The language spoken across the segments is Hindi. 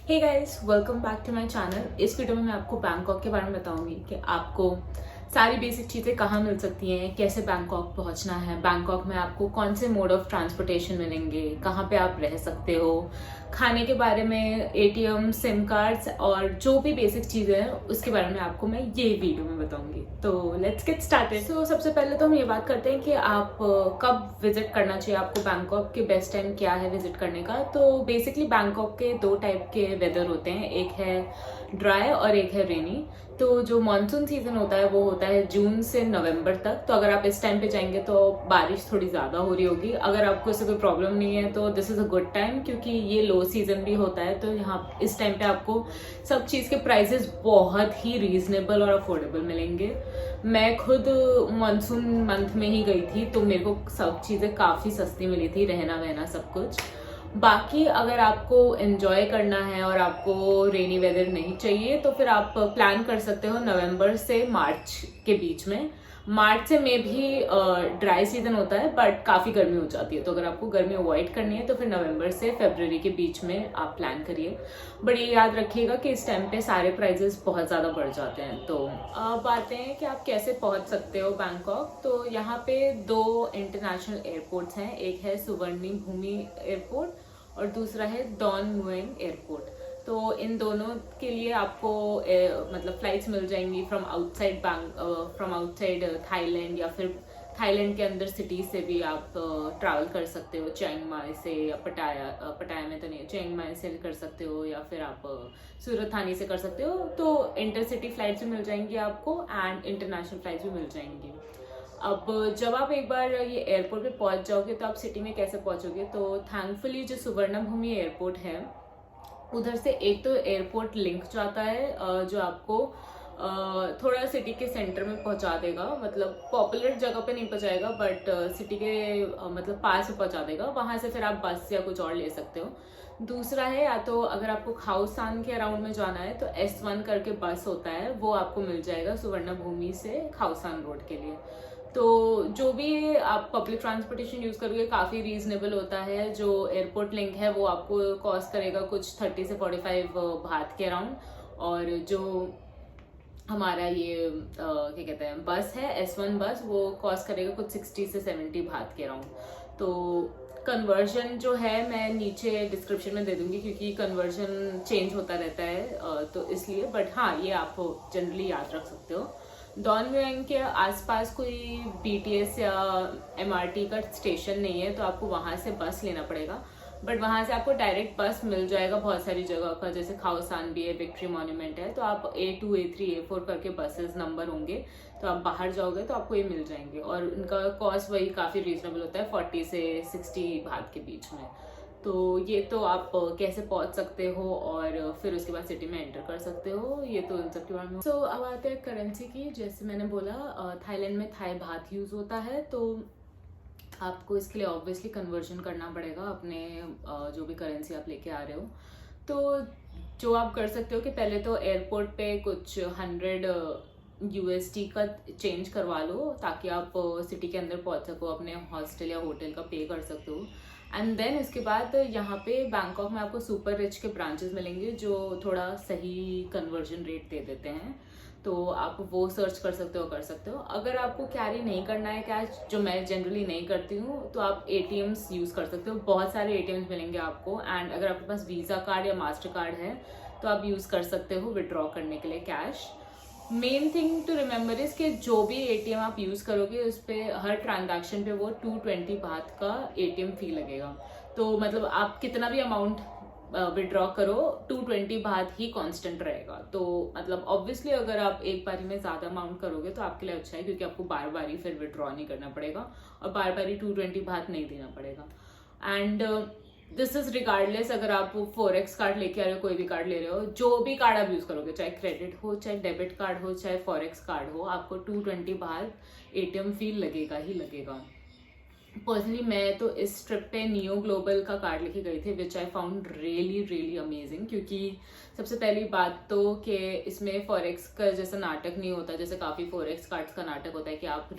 Hey guys, welcome back to my channel. इस वीडियो में मैं आपको बैंकॉक के बारे में बताऊंगी कि आपको सारी बेसिक चीज़ें कहाँ मिल सकती हैं, कैसे बैंकॉक पहुंचना है, बैंकॉक में आपको कौन से मोड ऑफ ट्रांसपोर्टेशन मिलेंगे, कहाँ पे आप रह सकते हो, खाने के बारे में, एटीएम, सिम कार्ड्स और जो भी बेसिक चीज़ें हैं उसके बारे में आपको मैं ये वीडियो में बताऊंगी। तो लेट्स गेट स्टार्टेड। सो सबसे पहले तो हम ये बात करते हैं कि आप कब विजिट करना चाहिए आपको, बैंकॉक के बेस्ट टाइम क्या है विजिट करने का। तो बेसिकली बैंकॉक के दो टाइप के वेदर होते हैं, एक है ड्राई और एक है रेनी। तो जो मानसून सीजन होता है वो होता है जून से नवंबर तक। तो अगर आप इस टाइम पे जाएंगे तो बारिश थोड़ी ज़्यादा हो रही होगी। अगर आपको इससे कोई प्रॉब्लम नहीं है तो this is a good time, क्योंकि ये लो सीजन भी होता है। तो यहाँ इस टाइम पे आपको सब चीज़ के प्राइसेस बहुत ही रीजनेबल और अफोर्डेबल मिलेंगे। मैं खुद मानसून मंथ में ही गई थी तो मेरे को सब चीज़ें काफ़ी सस्ती मिली थी, रहना वहना सब कुछ। बाकी अगर आपको एंजॉय करना है और आपको रेनी वेदर नहीं चाहिए तो फिर आप प्लान कर सकते हो नवंबर से मार्च के बीच में। मार्च से में भी ड्राई सीजन होता है बट काफ़ी गर्मी हो जाती है। तो अगर आपको गर्मी अवॉइड करनी है तो फिर नवंबर से फरवरी के बीच में आप प्लान करिए। बट ये याद रखिएगा कि इस टाइम पे सारे प्राइजेस बहुत ज़्यादा बढ़ जाते हैं। तो अब आते हैं कि आप कैसे पहुंच सकते हो बैंकॉक। तो यहाँ पे दो इंटरनेशनल एयरपोर्ट्स हैं, एक है सुवर्णी भूमि एयरपोर्ट और दूसरा है डॉन मुएंग एयरपोर्ट। तो इन दोनों के लिए आपको मतलब फ्लाइट्स मिल जाएंगी फ्रॉम आउटसाइड थाईलैंड, या फिर थाईलैंड के अंदर सिटी से भी आप ट्रैवल कर सकते हो। चियांग माई से या पटाया में तो नहीं, चियांग माई से कर सकते हो, या फिर आप सूरत थानी से कर सकते हो। तो इंटरसिटी फ्लाइट्स भी मिल जाएंगी आपको एंड इंटरनेशनल फ्लाइट्स भी मिल जाएंगी। अब जब आप एक बार ये एयरपोर्ट पे पहुंच जाओगे तो आप सिटी में कैसे पहुंचोगे। तो थैंकफुली जो सुवर्ण भूमि एयरपोर्ट है उधर से एक तो एयरपोर्ट लिंक जाता है जो आपको थोड़ा सिटी के सेंटर में पहुंचा देगा। मतलब पॉपुलर जगह पे नहीं पहुंचाएगा बट सिटी के मतलब पास में पहुंचा देगा। वहां से फिर आप बस या कुछ और ले सकते हो। दूसरा है, या तो अगर आपको खाउसान के अराउंड में जाना है तो S1 करके बस होता है, वो आपको मिल जाएगा सुवर्ण भूमि से खाउसान रोड के लिए। तो जो भी आप पब्लिक ट्रांसपोर्टेशन यूज़ करोगे काफ़ी रीजनेबल होता है। जो एयरपोर्ट लिंक है वो आपको कॉस्ट करेगा कुछ 30 से 45 बात के अराउंड, और जो हमारा ये क्या कहते हैं बस है S1 बस, वो कॉस्ट करेगा कुछ 60 से 70 बात के अराउंड। तो कन्वर्जन जो है मैं नीचे डिस्क्रिप्शन में दे दूंगी, क्योंकि कन्वर्जन चेंज होता रहता है तो इसलिए। बट हाँ, ये आप जनरली याद रख सकते हो। डॉन मुएंग के आसपास कोई BTS या MRT का स्टेशन नहीं है तो आपको वहाँ से बस लेना पड़ेगा। बट वहाँ से आपको डायरेक्ट बस मिल जाएगा बहुत सारी जगह का, जैसे खाउसान भी है, विक्ट्री मॉन्यूमेंट है। तो आप A2 A3 A4 करके बसेस नंबर होंगे, तो आप बाहर जाओगे तो आपको ये मिल जाएंगे। और उनका कॉस्ट वही काफ़ी रीजनेबल होता है, 40 से 60 बात के बीच में। तो ये तो आप कैसे पहुंच सकते हो और फिर उसके बाद सिटी में एंटर कर सकते हो, ये तो इन सब के बारे में। सो अब आते हैं करेंसी की। जैसे मैंने बोला थाईलैंड में थाई बात यूज़ होता है, तो आपको इसके लिए ऑब्वियसली कन्वर्जन करना पड़ेगा अपने जो भी करेंसी आप लेके आ रहे हो। तो जो आप कर सकते हो कि पहले तो एयरपोर्ट पे कुछ 100 USD का चेंज करवा लो, ताकि आप सिटी के अंदर पहुंच सको, अपने हॉस्टल या होटल का पे कर सकते हो। एंड देन इसके बाद यहाँ पे बैंकॉक में आपको सुपर रिच के ब्रांचेस मिलेंगे जो थोड़ा सही कन्वर्जन रेट दे देते हैं। तो आप वो सर्च कर सकते हो। अगर आपको कैरी नहीं करना है कैश, जो मैं जनरली नहीं करती हूँ, तो आप ATMs यूज़ कर सकते हो। बहुत सारे ATMs मिलेंगे आपको। एंड अगर आपके पास वीज़ा कार्ड या मास्टर कार्ड है तो आप यूज़ कर सकते हो विड्रॉ करने के लिए cash. Main thing to remember is कि जो भी ATM आप यूज़ करोगे उस पर हर ट्रांजैक्शन पे वो 220 बात का ATM फी लगेगा। तो मतलब आप कितना भी अमाउंट विड्रॉ करो, 220 बात ही कांस्टेंट रहेगा। तो मतलब ऑब्वियसली अगर आप एक बारी में ज़्यादा अमाउंट करोगे तो आपके लिए अच्छा है, क्योंकि आपको बार बार ही फिर विड्रॉ नहीं करना पड़ेगा और बार बार ही 220 बात नहीं देना पड़ेगा। एंड दिस इज रिगार्डलेस अगर आप फॉरेक्स कार्ड लेके आ रहे हो, कोई भी कार्ड ले रहे हो, जो भी कार्ड आप यूज़ करोगे, चाहे क्रेडिट हो, चाहे डेबिट कार्ड हो, चाहे फॉरेक्स कार्ड हो, आपको 220 बात ATM फी लगेगा ही लगेगा। पर्सनली मैं तो इस ट्रिप पे नियो ग्लोबल का कार्ड लेके गई थी, which I found really really amazing. क्योंकि सबसे पहली बात तो कि इसमें फॉरेक्स का जैसा नाटक नहीं होता, जैसे काफ़ी फॉरेक्स कार्ड्स का नाटक होता है कि आप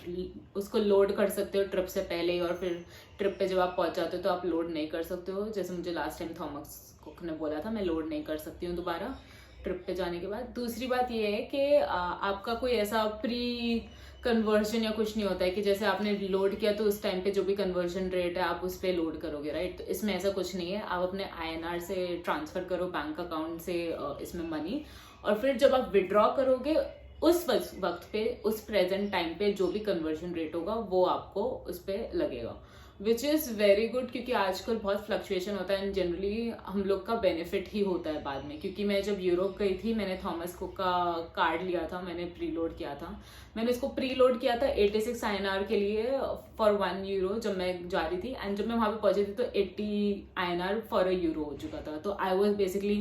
उसको लोड कर सकते हो ट्रिप से पहले ही, और फिर ट्रिप पे जब आप पहुंच जाते हो तो आप लोड नहीं कर सकते हो। जैसे मुझे लास्ट टाइम थॉमस कुक ने बोला था, मैं लोड नहीं कर सकती हूँ दोबारा ट्रिप पे जाने के बाद। दूसरी बात ये है कि आपका कोई ऐसा प्री कन्वर्जन या कुछ नहीं होता है कि जैसे आपने लोड किया तो उस टाइम पे जो भी कन्वर्जन रेट है आप उस पर लोड करोगे, राइट। तो इसमें ऐसा कुछ नहीं है, आप अपने INR से ट्रांसफर करो बैंक अकाउंट से इसमें मनी, और फिर जब आप विड्रॉ करोगे उस वक्त पे, उस प्रेजेंट टाइम पे जो भी कन्वर्जन रेट होगा वो आपको उस पर लगेगा, विच इज़ वेरी गुड। क्योंकि आजकल बहुत फ्लक्चुएशन होता है एंड जनरली हम लोग का बेनिफिट ही होता है बाद में। क्योंकि मैं जब यूरोप गई थी मैंने थॉमस कुक का कार्ड लिया था, मैंने प्री लोड किया था। मैंने इसको प्री लोड किया था 86 INR के लिए फॉर €1 जब मैं जा रही थी, एंड जब मैं वहाँ पे पहुंची थी तो 80 INR फॉर €1 हो चुका था। तो I was basically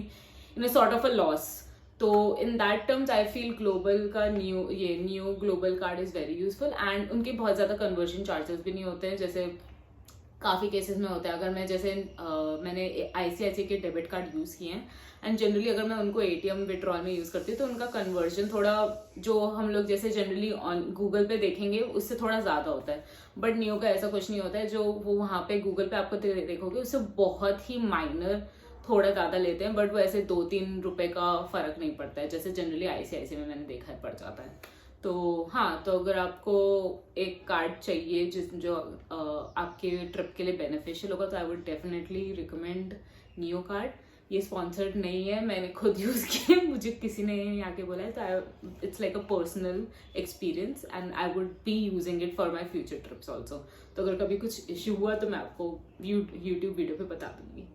in sort of a loss. तो in that terms I feel global का new global card is very useful, and उनके बहुत ज़्यादा कन्वर्जन चार्जेस भी नहीं होते हैं जैसे काफ़ी केसेस में होता है। अगर मैं जैसे मैंने ICICI के डेबिट कार्ड यूज़ किए हैं, एंड जनरली अगर मैं उनको ATM विड्रॉल में यूज़ करती हूँ तो उनका कन्वर्जन थोड़ा, जो हम लोग जैसे जनरली ऑन गूगल पे देखेंगे उससे थोड़ा ज़्यादा होता है, बट नियो का ऐसा कुछ नहीं होता है। जो वो वहाँ पे गूगल पे आपको देखोगे उससे बहुत ही माइनर थोड़ा ज़्यादा लेते हैं, बट वो ऐसे 2-3 रुपए का फ़र्क नहीं पड़ता है जैसे जनरली ICICI में मैंने देखा है पड़ जाता है। तो हाँ, तो अगर आपको एक कार्ड चाहिए जो आपके ट्रिप के लिए बेनिफिशियल होगा तो I would definitely recommend neo card. ये स्पॉन्सर्ड नहीं है, मैंने खुद यूज़ किया, मुझे किसी ने यहाँ के बोला है, तो it's like a personal experience and I would be using it for my future trips also. तो अगर कभी कुछ इश्यू हुआ तो मैं आपको यूट्यूब वीडियो पे बता दूंगी।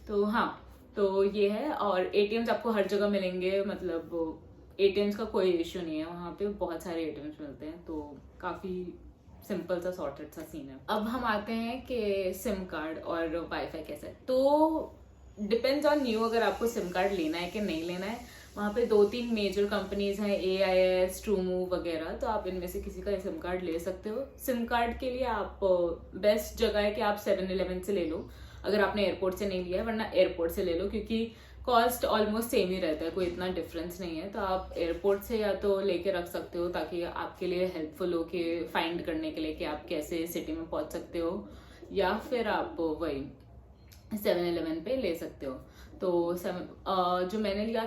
तो हाँ, तो ये है। और ATMs आपको हर जगह मिलेंगे, मतलब ATMs का कोई इश्यू नहीं है, वहाँ पे बहुत सारे ATMs मिलते हैं, तो काफ़ी सिंपल सा सॉर्टेड सा सीन है। अब हम आते हैं कि सिम कार्ड और वाईफाई कैसा है। तो डिपेंड्स ऑन यू अगर आपको सिम कार्ड लेना है कि नहीं लेना है। वहाँ पे 2-3 मेजर कंपनीज हैं, AIS, TrueMove वगैरह, तो आप इनमें से किसी का सिम कार्ड ले सकते हो। सिम कार्ड के लिए आप बेस्ट जगह है कि आप 7-Eleven से ले लो अगर आपने एयरपोर्ट से नहीं लिया है, वरना एयरपोर्ट से ले लो क्योंकि कॉस्ट ऑलमोस्ट सेम ही रहता है, कोई इतना डिफरेंस नहीं है। तो आप एयरपोर्ट से या तो लेके रख सकते हो ताकि आपके लिए हेल्पफुल हो कि फाइंड करने के लिए कि आप कैसे सिटी में पहुंच सकते हो, या फिर आप वही 7-Eleven पे ले सकते हो। तो जो मैंने लिया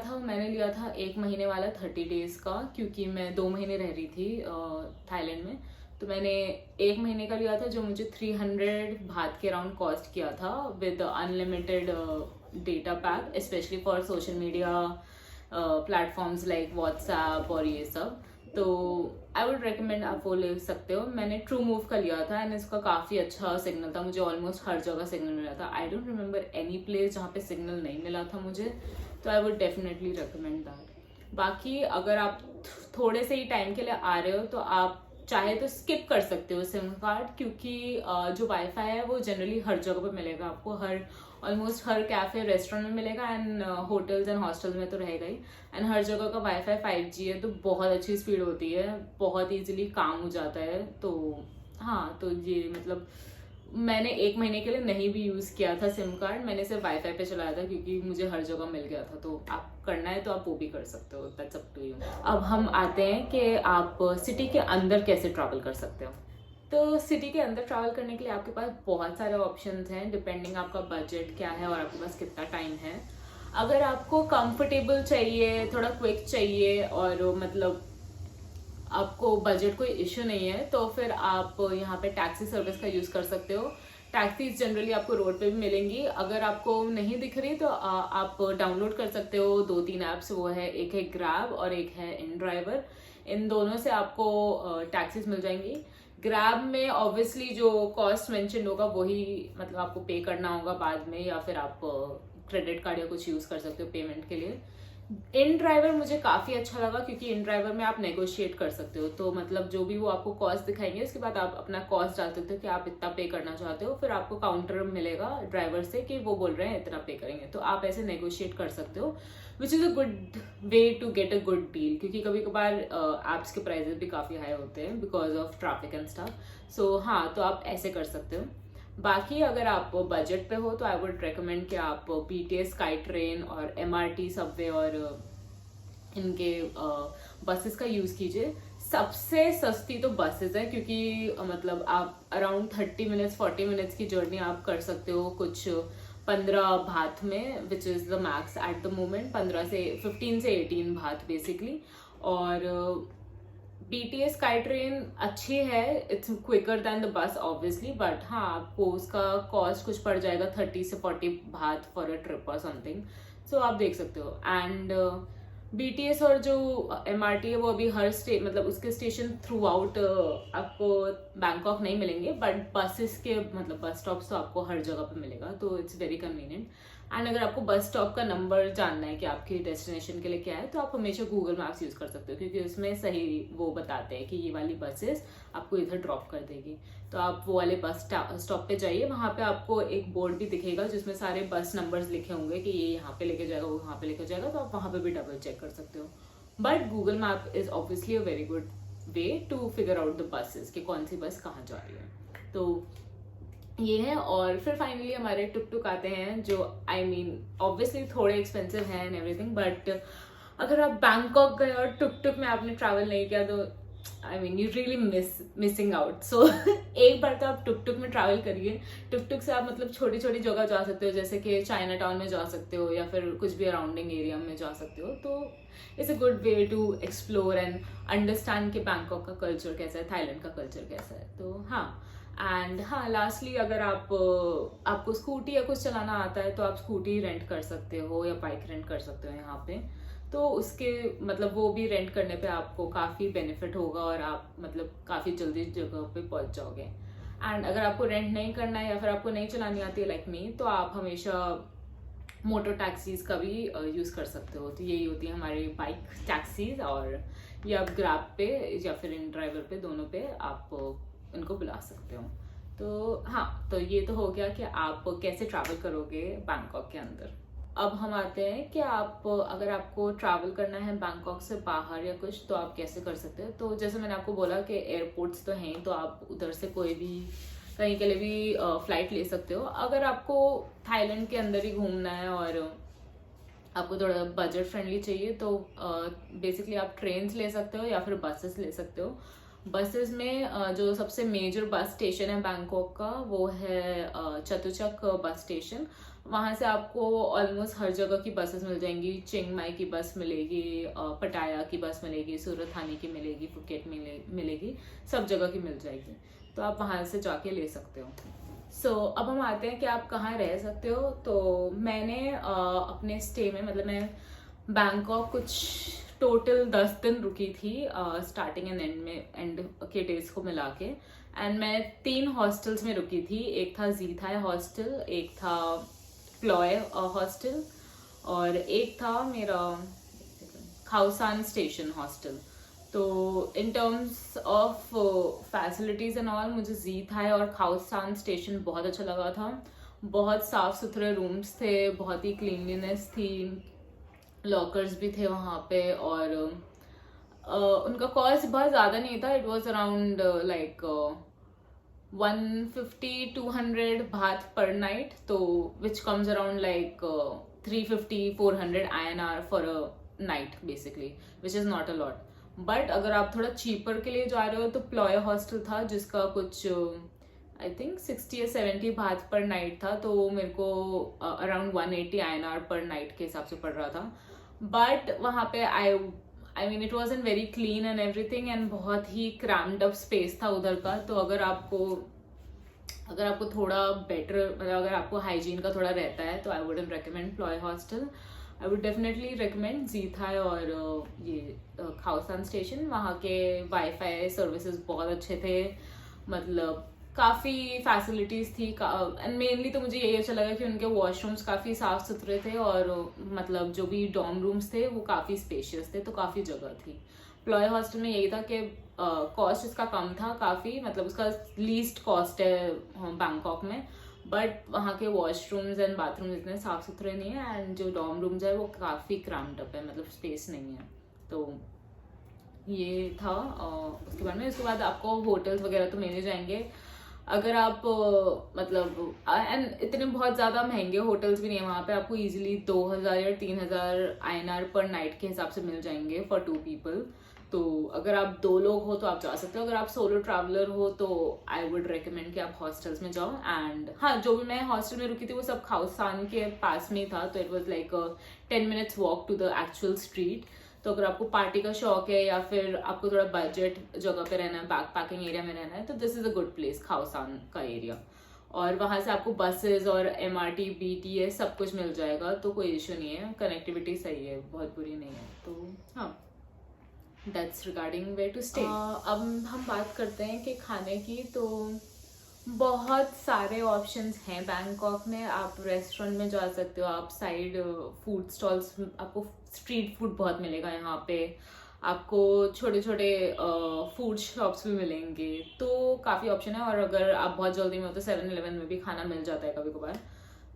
था 1 महीने वाला 30 डेज का, क्योंकि मैं 2 महीने रह रही थी थाईलैंड में। तो मैंने 1 महीने का लिया था जो मुझे 300 बात के अराउंड कॉस्ट किया था, with unlimited data pack, specially for social media platforms like WhatsApp और ये सब। तो आई वुड रिकमेंड आप वो ले सकते हो। मैंने ट्रू मूव का लिया था एंड इसका काफ़ी अच्छा सिग्नल था, मुझे ऑलमोस्ट हर जगह सिग्नल मिला था। I don't remember any place जहाँ पे सिग्नल नहीं मिला था मुझे, तो I would definitely recommend that. बाकी अगर आप थोड़े से ही टाइम के लिए आ रहे हो तो आप चाहे तो स्किप कर सकते हो सिम कार्ड, क्योंकि जो वाईफाई है वो जनरली हर जगह पे मिलेगा आपको, ऑलमोस्ट हर कैफे रेस्टोरेंट में मिलेगा, एंड होटल्स एंड हॉस्टल्स में तो रहेगा ही। एंड हर जगह का वाईफाई 5G है, तो बहुत अच्छी स्पीड होती है, बहुत इजीली काम हो जाता है। तो हाँ, तो ये मतलब मैंने 1 महीने के लिए नहीं भी यूज़ किया था सिम कार्ड, मैंने सिर्फ वाईफाई पे चलाया था क्योंकि मुझे हर जगह मिल गया था। तो आप करना है तो आप वो भी कर सकते हो, दैट्स अप टू यू। अब हम आते हैं कि आप सिटी के अंदर कैसे ट्रैवल कर सकते हो। तो सिटी के अंदर ट्रैवल करने के लिए आपके पास बहुत सारे ऑप्शंस हैं, डिपेंडिंग आपका बजट क्या है और आपके पास कितना टाइम है। अगर आपको कंफर्टेबल चाहिए, थोड़ा क्विक चाहिए और मतलब आपको बजट कोई इश्यू नहीं है, तो फिर आप यहाँ पे टैक्सी सर्विस का यूज़ कर सकते हो। टैक्सीज जनरली आपको रोड पे भी मिलेंगी, अगर आपको नहीं दिख रही तो आप डाउनलोड कर सकते हो 2-3 ऐप्स, वो है, एक है ग्रैब और एक है इन ड्राइवर। इन दोनों से आपको टैक्सीज मिल जाएंगी। ग्रैब में ऑब्वियसली जो कॉस्ट मेंशन होगा वही मतलब आपको पे करना होगा बाद में, या फिर आप क्रेडिट कार्ड या कुछ यूज़ कर सकते हो पेमेंट के लिए। इन ड्राइवर मुझे काफ़ी अच्छा लगा क्योंकि इन ड्राइवर में आप नेगोशिएट कर सकते हो। तो मतलब जो भी वो आपको कॉस्ट दिखाएंगे उसके बाद आप अपना कॉस्ट डाल सकते हो कि आप इतना पे करना चाहते हो, फिर आपको काउंटर मिलेगा ड्राइवर से कि वो बोल रहे हैं इतना पे करेंगे, तो आप ऐसे नेगोशिएट कर सकते हो, which is a good way to get a good deal. क्योंकि कभी कभार ऐप्स के प्राइजेस भी काफ़ी हाई होते हैं because of traffic and stuff. So हाँ, तो आप ऐसे कर सकते हो। बाकी अगर आप बजट पे हो तो आई वुड रिकमेंड कि आप BTS, स्काई ट्रेन और MRT, सबवे और इनके बसेस का यूज़ कीजिए। सबसे सस्ती तो बसेस है क्योंकि मतलब आप अराउंड 30 मिनट्स 40 मिनट्स की जर्नी आप कर सकते हो कुछ 15 बाथ में, which is the max at the moment, 15 से 18 बाथ बेसिकली। और BTS स्काई ट्रेन अच्छी है, it's quicker than the bus obviously, but हाँ आपको उसका कॉस्ट कुछ पड़ जाएगा 30 से 40 बाथ फॉर अ ट्रिप और समथिंग। सो आप देख सकते हो। एंड BTS और जो MRT है वो अभी हर मतलब उसके स्टेशन थ्रू आउट आपको बैंकॉक नहीं मिलेंगे, बट बसेस के मतलब बस स्टॉप्स तो आपको हर जगह पे मिलेगा, तो इट्स वेरी कन्वीनियंट। एंड अगर आपको बस स्टॉप का नंबर जानना है कि आपके डेस्टिनेशन के लिए क्या है, तो आप हमेशा गूगल मैप्स यूज़ कर सकते हो क्योंकि उसमें सही वो बताते हैं कि ये वाली बसेस आपको इधर ड्रॉप कर देगी। तो आप वो वाले बस स्टॉप पे जाइए, वहाँ पे आपको एक बोर्ड भी दिखेगा जिसमें सारे बस नंबर्स लिखे होंगे कि ये यहाँ पे लेके जाएगा, वो वहाँ पे लेके जाएगा, तो आप वहाँ पे भी डबल चेक कर सकते हो। But Google map is obviously a very good way to figure out the buses कि कौन सी बस कहाँ जा रही है। तो ये है। और फिर फाइनली हमारे टुक टुक आते हैं जो आई मीन ऑब्वियसली थोड़े एक्सपेंसिव हैं एंड एवरीथिंग, बट अगर आप बैंकॉक गए और टुक टुक में आपने ट्रैवल नहीं किया तो I mean you really missing out. So एक बार तो आप टुक टुक में ट्रैवल करिए। टुक टुक से आप मतलब छोटी छोटी जगह जा सकते हो, जैसे कि चाइना टाउन में जा सकते हो या फिर कुछ भी अराउंडिंग एरिया में जा सकते हो। तो it's a good way to explore and understand कि बैंकॉक का कल्चर कैसा है, थाईलैंड का कल्चर कैसा है। तो हाँ, एंड हाँ लास्टली अगर आपको स्कूटी या कुछ चलाना आता है तो आप स्कूटी रेंट कर सकते हो या बाइक रेंट कर सकते हो यहाँ पे। तो उसके मतलब वो भी रेंट करने पे आपको काफ़ी बेनिफिट होगा और आप मतलब काफ़ी जल्दी जगह पे पहुँच जाओगे। एंड अगर आपको रेंट नहीं करना है या फिर आपको नहीं चलानी आती है लाइक मी, तो आप हमेशा मोटर टैक्सीज का भी यूज़ कर सकते हो। तो यही होती है हमारी बाइक टैक्सीज, और या आप ग्रैब पे या फिर इन ड्राइवर पे, दोनों पे आप इनको बुला सकते हो। तो हाँ, तो ये तो हो गया कि आप कैसे ट्रैवल करोगे बैंकॉक के अंदर। अब हम आते हैं कि आप अगर आपको ट्रैवल करना है बैंकॉक से बाहर या कुछ, तो आप कैसे कर सकते हो। तो जैसे मैंने आपको बोला कि एयरपोर्ट्स तो हैं, तो आप उधर से कोई भी कहीं के लिए भी फ्लाइट ले सकते हो। अगर आपको थाईलैंड के अंदर ही घूमना है और आपको थोड़ा बजट फ्रेंडली चाहिए तो बेसिकली आप ट्रेन्स ले सकते हो या फिर बसेस ले सकते हो। बसेस में जो सबसे मेजर बस स्टेशन है बैंकॉक का वो है चतुचक बस स्टेशन। वहाँ से आपको ऑलमोस्ट हर जगह की बसेस मिल जाएंगी। चिंग माई की बस मिलेगी, पटाया की बस मिलेगी, सूरत थाने की मिलेगी, फुकेट मिलेगी, सब जगह की मिल जाएगी। तो आप वहाँ से जाके ले सकते हो। सो अब हम आते हैं कि आप कहाँ रह सकते हो। तो मैंने अपने स्टे में मतलब मैं बैंकॉक कुछ टोटल 10 दिन रुकी थी, स्टार्टिंग एंड एंड के डेज को मिला के। एंड मैं 3 हॉस्टल्स में रुकी थी। एक था जीथाई हॉस्टल, एक था प्लॉय हॉस्टल, और एक था मेरा खाउसान स्टेशन हॉस्टल। तो in terms of facilities and all मुझे जीथाई और खाउसान स्टेशन बहुत अच्छा लगा था। बहुत साफ़ सुथरे रूम्स थे, बहुत ही क्लीनलीनेस थी, लॉकर्स भी थे वहाँ पे, और उनका कॉस्ट बहुत ज़्यादा नहीं था। It was around like 150-200 bath पर नाइट, तो which comes around like 350-400 INR for a night basically, which is not a lot. But अगर आप थोड़ा चीपर के लिए जा रहे हो तो प्लॉय हॉस्टल था जिसका कुछ आई थिंक 60 या 70 बाथ पर नाइट था, तो वो मेरे को अराउंड 180 INR पर नाइट के हिसाब से पड़ रहा था। बट वहाँ पे I mean it was an very clean and everything, and बहुत ही क्रैम्ड अप स्पेस था उधर का। तो अगर आपको थोड़ा बेटर मतलब अगर आपको हाइजीन का थोड़ा रहता है तो I would recommend Ploy hostel. I would definitely recommend जीथाई और ये खाउसान स्टेशन। वहाँ के वाईफाई सर्विसेज बहुत अच्छे थे, मतलब काफ़ी फैसिलिटीज़ थी। एंड मेनली तो मुझे यही अच्छा लगा कि उनके वॉशरूम्स काफ़ी साफ़ सुथरे थे और मतलब जो भी डॉर्म रूम्स थे वो काफ़ी स्पेशियस थे, तो काफ़ी जगह थी। प्लॉय हॉस्टल में यही था कि कॉस्ट इसका कम था काफ़ी, मतलब उसका लीस्ट कॉस्ट है बैंकॉक में, बट वहाँ के वॉशरूम्स एंड बाथरूम्स इतने साफ़ सुथरे नहीं है, एंड जो डॉर्म रूम्स है वो काफ़ी क्रैम्प्ड अप है, मतलब स्पेस नहीं है। तो ये था उसके बारे में। उसके बाद आपको होटल्स वगैरह तो मिल ही जाएंगे अगर आप मतलब एंड इतने बहुत ज़्यादा महंगे होटल्स भी नहीं है वहाँ पे, आपको इजीली 2000 या 3000 INR पर नाइट के हिसाब से मिल जाएंगे फॉर 2 पीपल। तो अगर आप 2 लोग हो तो आप जा सकते हो। अगर आप सोलो ट्रैवलर हो तो आई वुड रिकमेंड कि आप हॉस्टल्स में जाओ। एंड हाँ, जो भी मैं हॉस्टल में रुकी थी वो सब खाउसान के पास में ही था, तो it was like 10 minutes walk to the actual street. तो अगर आपको पार्टी का शौक है या फिर आपको थोड़ा बजट जगह पे रहना है, बैक पैकिंग एरिया में रहना है, तो this is a good place, Khao San का एरिया। और वहाँ से आपको बसेस और MRT BTS सब कुछ मिल जाएगा, तो कोई इशू नहीं है, कनेक्टिविटी सही है, बहुत बुरी नहीं है। तो हाँ, that's regarding where to stay. अब हम बात करते हैं कि खाने की। तो बहुत सारे ऑप्शंस हैं बैंकॉक में। आप रेस्टोरेंट में जा सकते हो, आप साइड फूड स्टॉल्स, आपको स्ट्रीट फूड बहुत मिलेगा यहाँ पे, आपको छोटे छोटे फूड शॉप्स भी मिलेंगे, तो काफ़ी ऑप्शन है। और अगर आप बहुत जल्दी में हो तो 7-Eleven में भी खाना मिल जाता है कभी कभार।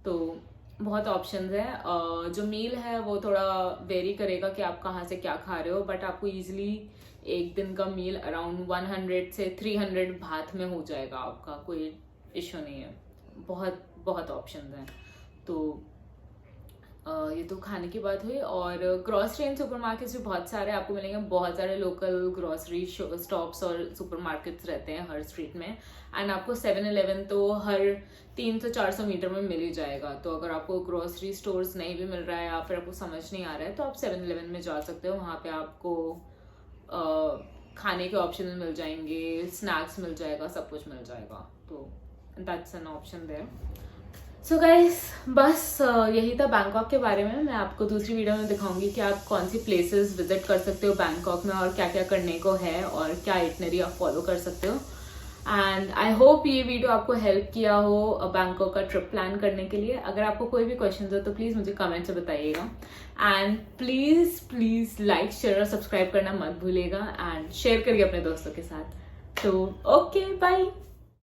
तो बहुत ऑप्शंस हैं। जो मील है वो थोड़ा वेरी करेगा कि आप कहाँ से क्या खा रहे हो, बट आपको ईजिली एक दिन का मील अराउंड 100 से 300 बात में हो जाएगा आपका, कोई इशू नहीं है। बहुत बहुत ऑप्शंस हैं। तो ये तो खाने की बात हुई। और ग्रॉसरी एंड सुपरमार्केट्स भी बहुत सारे आपको मिलेंगे। बहुत सारे लोकल ग्रॉसरी स्टॉप्स और सुपरमार्केट्स रहते हैं हर स्ट्रीट में। एंड आपको 7-Eleven तो हर 300-400 मीटर में मिल ही जाएगा। तो अगर आपको ग्रॉसरी स्टोर्स नहीं भी मिल रहा है या फिर आपको समझ नहीं आ रहा है तो आप 7-Eleven में जा सकते हो। वहाँ पे आपको खाने के ऑप्शन मिल जाएंगे, स्नैक्स मिल जाएगा, सब कुछ मिल जाएगा। तो that's an option there. So guys, बस यही था बैंकॉक के बारे में। मैं आपको दूसरी वीडियो में दिखाऊंगी कि आप कौन सी प्लेसेस विजिट कर सकते हो बैंकॉक में और क्या क्या करने को है और क्या आइटनरी आप फॉलो कर सकते हो। एंड आई होप ये वीडियो आपको हेल्प किया हो बैंकॉक का ट्रिप प्लान करने के लिए। अगर आपको कोई भी क्वेश्चन हो तो प्लीज़ मुझे कमेंट से बताइएगा। And please please like, share और सब्सक्राइब करना मत भूलिएगा। एंड शेयर करिए अपने दोस्तों के साथ। तो ओके, बाय।